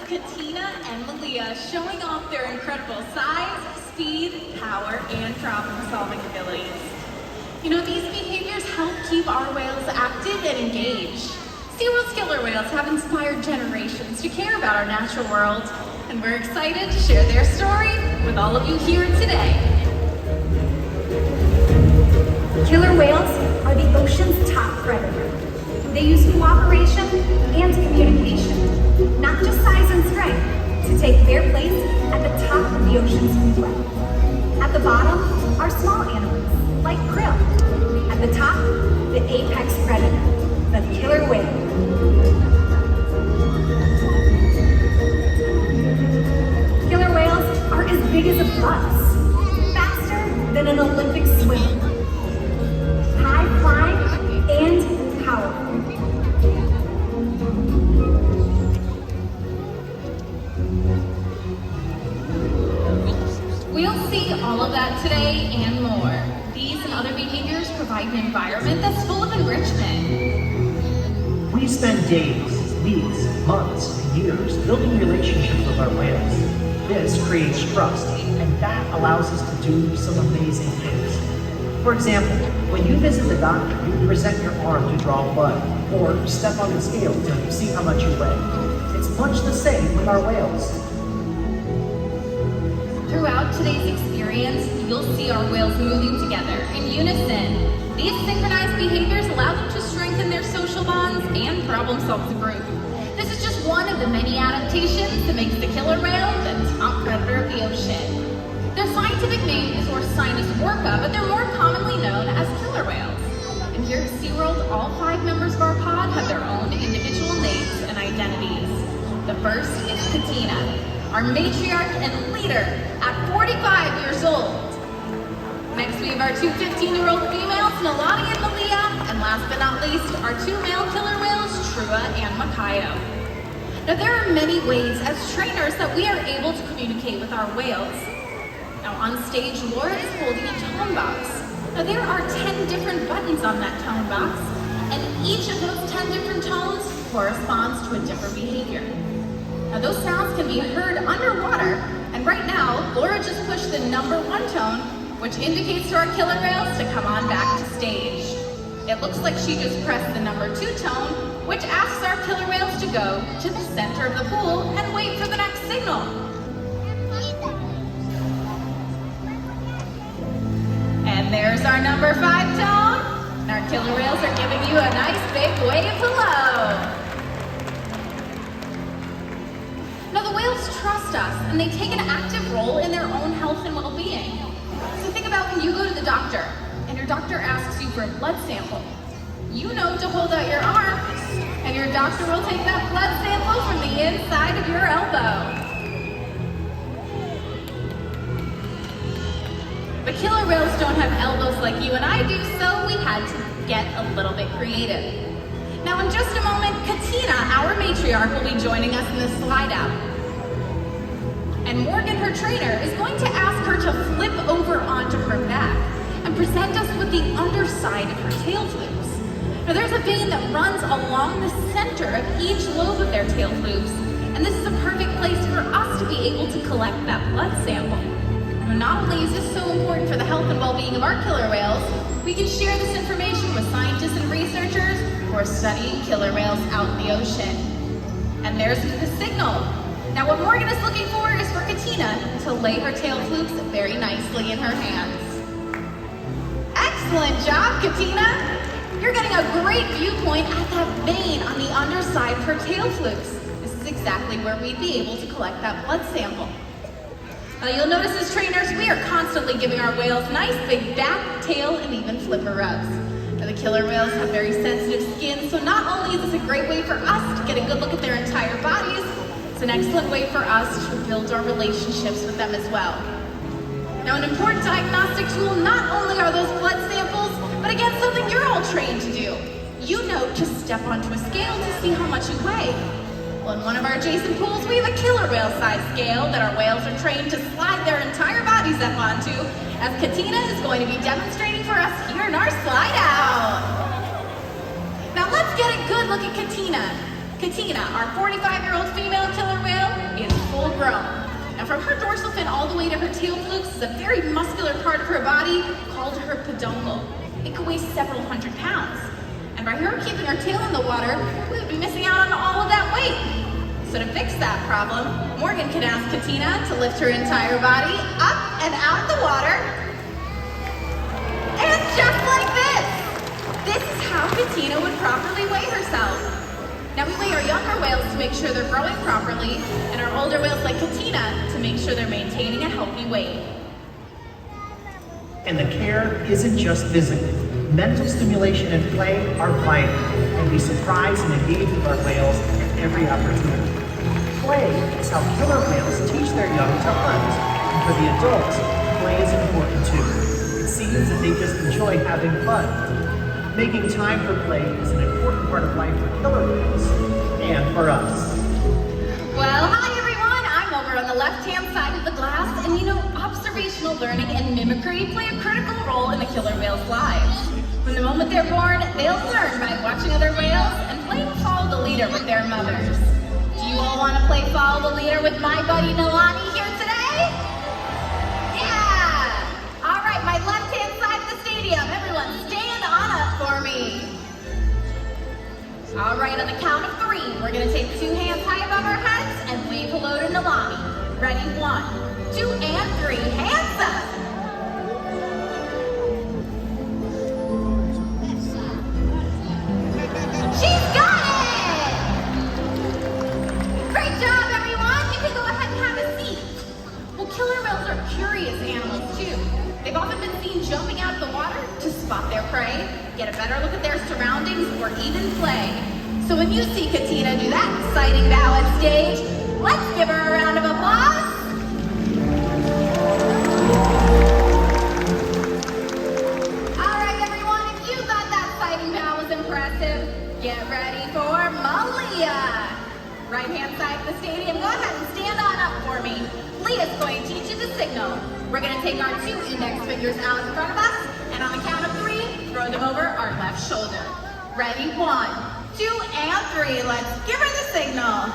Katina and Malia showing off their incredible size, speed, power, and problem-solving abilities. You know, these behaviors help keep our whales active and engaged. SeaWorld's killer whales have inspired generations to care about our natural world, and we're excited to share their story with all of you here today. Killer whales are the ocean's top predator. They use cooperation and communication, not just size and strength, to take their place at the top of the ocean's food web. At the bottom are small animals, like krill. At the top, the apex predator, the killer whale. Killer whales are as big as a bus, faster than an Olympic swimmer, high-flying and powerful. We'll see all of that today and more. These and other behaviors provide an environment that's full of enrichment. We spend days, weeks, months, and years building relationships with our whales. This creates trust, and that allows us to do some amazing things. For example, when you visit the doctor, you present your arm to draw blood, or step on the scale to see how much you weigh. It's much the same with our whales. Throughout today's experience, you'll see our whales moving together in unison. These synchronized behaviors allow them to strengthen their social bonds and problem solve as a group. This is just one of the many adaptations that makes the killer whale the top predator of the ocean. Their scientific name is Orca, but they're more commonly known as killer whales. And here at SeaWorld, all 5 members of our pod have their own individual names and identities. The first is Katina, our matriarch and leader at 45 years old. Next, we have our 2 15-year-old females, Nalani and Malia, and last but not least, our 2 male killer whales, Trua and Maio. Now, there are many ways as trainers that we are able to communicate with our whales. Now, on stage, Laura is holding a tone box. Now, there are 10 different buttons on that tone box, and each of those 10 different tones corresponds to a different behavior. Now, those sounds can be heard underwater, and right now, Laura just pushed the number 1 tone, which indicates to our killer whales to come on back to stage. It looks like she just pressed the number 2 tone, which asks our killer whales to go to the center of the pool and wait for the next signal. And there's our number 5 tone. And our killer whales are giving you a nice big wave hello. Now, the whales trust us, and they take an active role in their own health and well-being. So think about when you go to the doctor, and your doctor asks you for a blood sample. You know to hold out your arm, and your doctor will take that blood sample from the inside of your elbow. But killer whales don't have elbows like you and I do, so we had to get a little bit creative. Now, in just a moment, Katina, our matriarch, will be joining us in the slide out. And Morgan, her trainer, is going to ask her to flip over onto her back and present us with the underside of her tail flukes. Now, there's a vein that runs along the center of each lobe of their tail flukes, and this is a perfect place for us to be able to collect that blood sample. Now, not only is this so important for the health and well-being of our killer whales, we can share this information with scientists and researchers who are studying killer whales out in the ocean. And there's the signal. Now, what Morgan is looking for is for Katina to lay her tail flukes very nicely in her hands. Excellent job, Katina! You're getting a great viewpoint at that vein on the underside of her tail flukes. This is exactly where we'd be able to collect that blood sample. Now, you'll notice as trainers, we are constantly giving our whales nice big back, tail, and even flipper rubs. Now, the killer whales have very sensitive skin, so not only is this a great way for us to get a good look at their entire bodies, it's an excellent way for us to build our relationships with them as well. Now, an important diagnostic tool, not only are those blood samples, but again, something you're all trained to do. You know to step onto a scale to see how much you weigh. Well, in one of our adjacent pools, we have a killer whale size scale that our whales are trained to slide their entire bodies up onto, as Katina is going to be demonstrating for us here in our slide out. Now let's get a good look at Katina. Katina, our 45-year-old female killer whale, from her dorsal fin all the way to her tail flukes is a very muscular part of her body called her peduncle. It could weigh several hundred pounds. And by her keeping her tail in the water, we would be missing out on all of that weight. So to fix that problem, Morgan can ask Katina to lift her entire body up and out of the water. And just like this! This is how Katina would properly weigh herself. Now we weigh our younger whales to make sure they're growing properly, and our older whales like Katina to make sure they're maintaining a healthy weight. And the care isn't just physical. Mental stimulation and play are vital, and we surprise and engage with our whales at every opportunity. Play is how killer whales teach their young to hunt, and for the adults, play is important too. It seems that they just enjoy having fun. Making time for play is an important part of life for killer whales, and for us. Well, hi everyone, I'm over on the left-hand side of the glass, and you know, observational learning and mimicry play a critical role in the killer whales' lives. From the moment they're born, they'll learn by watching other whales and playing follow the leader with their mothers. Do you all want to play follow the leader with my buddy Nalani here today? Yeah! All right, my left-hand side of the stadium, everyone stand on up for me. All right, on the count of 3, we're going to take 2 hands high above our heads and wave hello to Nalani. Ready? 1, 2, and 3. Hands up! She's got it! Great job, everyone! You can go ahead and have a seat. Well, killer whales are curious animals, too. They've often been seen jumping out of the water to spot their prey, get a better look at their surroundings, or even play. So when you see Katina do that exciting bow on stage, let's give her a round of applause. All right, everyone, if you thought that exciting bow was impressive, get ready for Malia. Right-hand side of the stadium, go ahead and stand on up for me. Leah's going to teach you the signal. We're going to take our 2 index fingers out in front of us, and on the count of 3, throw them over our left shoulder. Ready? 1, 2, and 3. Let's give her the signal.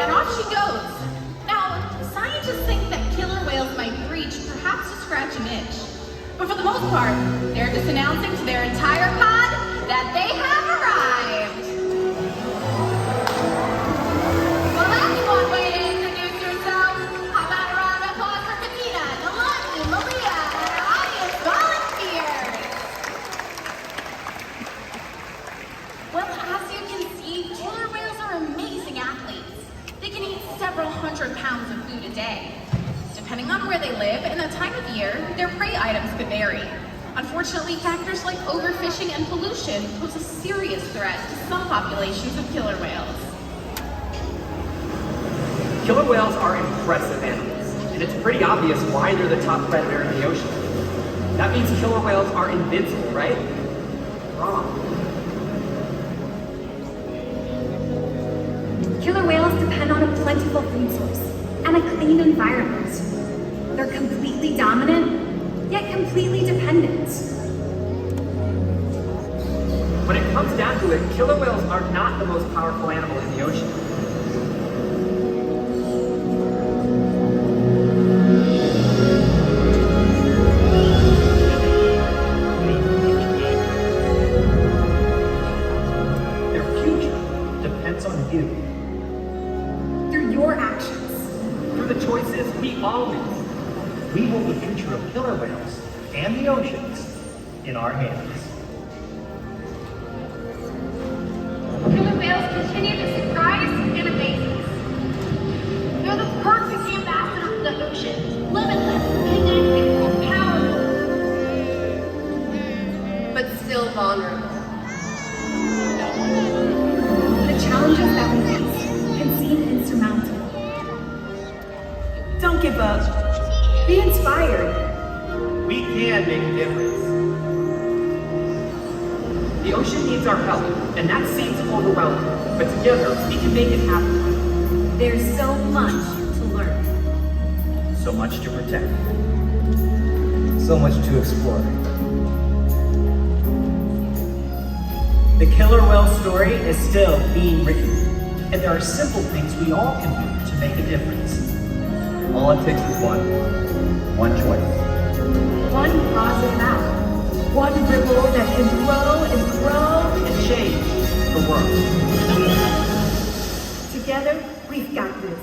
And off she goes. Now, scientists think that killer whales might reach perhaps to scratch an itch. But for the most part, they're just announcing to their entire pod that they have arrived. Well, that's one way to introduce yourself. How about a round of applause for Katina, Nalani, Malia, and our audience volunteers? Well, as you can see, killer whales are amazing athletes. They can eat several hundred pounds of food a day. Depending on where they live and the time of year, their prey items could vary. Unfortunately, factors like overfishing and pollution pose a serious threat to some populations of killer whales. Killer whales are impressive animals, and it's pretty obvious why they're the top predator in the ocean. That means killer whales are invincible, right? Wrong. Killer whales depend on a plentiful food source and a clean environment. They're completely dominant, yet completely dependent. When it comes down to it, killer whales are not the most powerful animal in the ocean. Their future depends on you. Through your actions. Through the choices we all make. We hold the future of killer whales and the oceans in our hands. Killer whales continue to surprise and amaze us. They're the perfect ambassador for the ocean. Limitless, connected, and powerful. But still vulnerable. The challenges that we face can seem insurmountable. Don't give up. Be inspired. We can make a difference. The ocean needs our help, and that seems overwhelming, but together we can make it happen. There's so much to learn. So much to protect. So much to explore. The killer whale story is still being written. And there are simple things we all can do to make a difference. All it takes is one choice. One positive act. One ripple that can grow and grow And change the world. together. We've got this.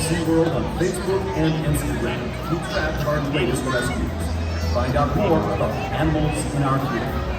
SeaWorld on Facebook and Instagram to keep track of our latest rescues. Find out more about the animals in our theater.